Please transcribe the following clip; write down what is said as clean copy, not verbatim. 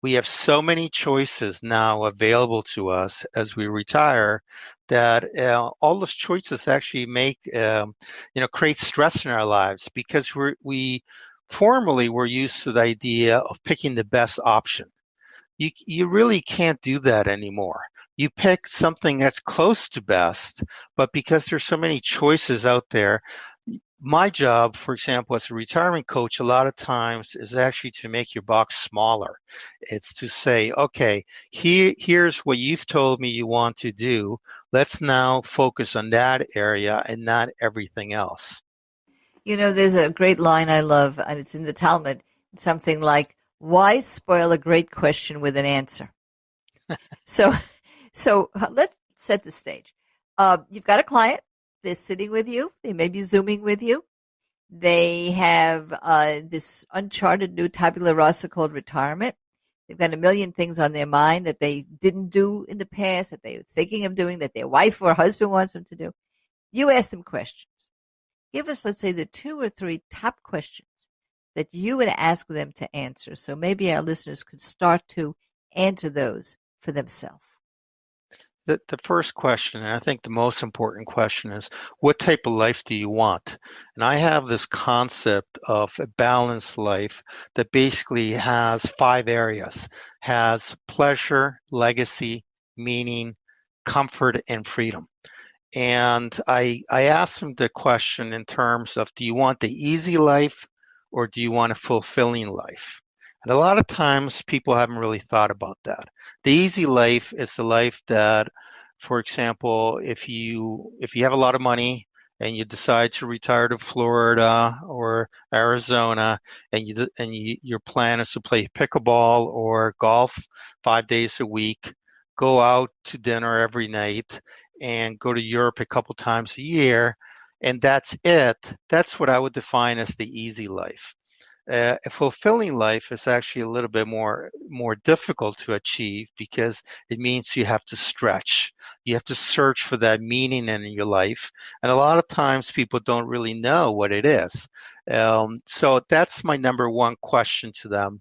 We have so many choices now available to us as we retire that all those choices actually create stress in our lives because we formerly were used to the idea of picking the best option. You really can't do that anymore. You pick something that's close to best, but because there's so many choices out there, my job, for example, as a retirement coach, a lot of times is actually to make your box smaller. It's to say, okay, here's what you've told me you want to do. Let's now focus on that area and not everything else. You know, there's a great line I love, and it's in the Talmud. It's something like, "Why spoil a great question with an answer?" So, let's set the stage. You've got a client. They're sitting with you. They may be zooming with you. They have this uncharted new tabula rasa called retirement. They've got a million things on their mind that they didn't do in the past, that they're thinking of doing, that their wife or husband wants them to do. You ask them questions. Give us, let's say, the two or three top questions that you would ask them to answer. So maybe our listeners could start to answer those for themselves. The first question, and I think the most important question, is what type of life do you want? And I have this concept of a balanced life that basically has five areas, has pleasure, legacy, meaning, comfort, and freedom. And I asked them the question in terms of, do you want the easy life or do you want a fulfilling life? And a lot of times people haven't really thought about that. The easy life is the life that, for example, if you have a lot of money and you decide to retire to Florida or Arizona your plan is to play pickleball or golf 5 days a week, go out to dinner every night and go to Europe a couple times a year, and that's it. That's what I would define as the easy life. A fulfilling life is actually a little bit more difficult to achieve because it means you have to stretch. You have to search for that meaning in your life, and a lot of times people don't really know what it is. So that's my number one question to them.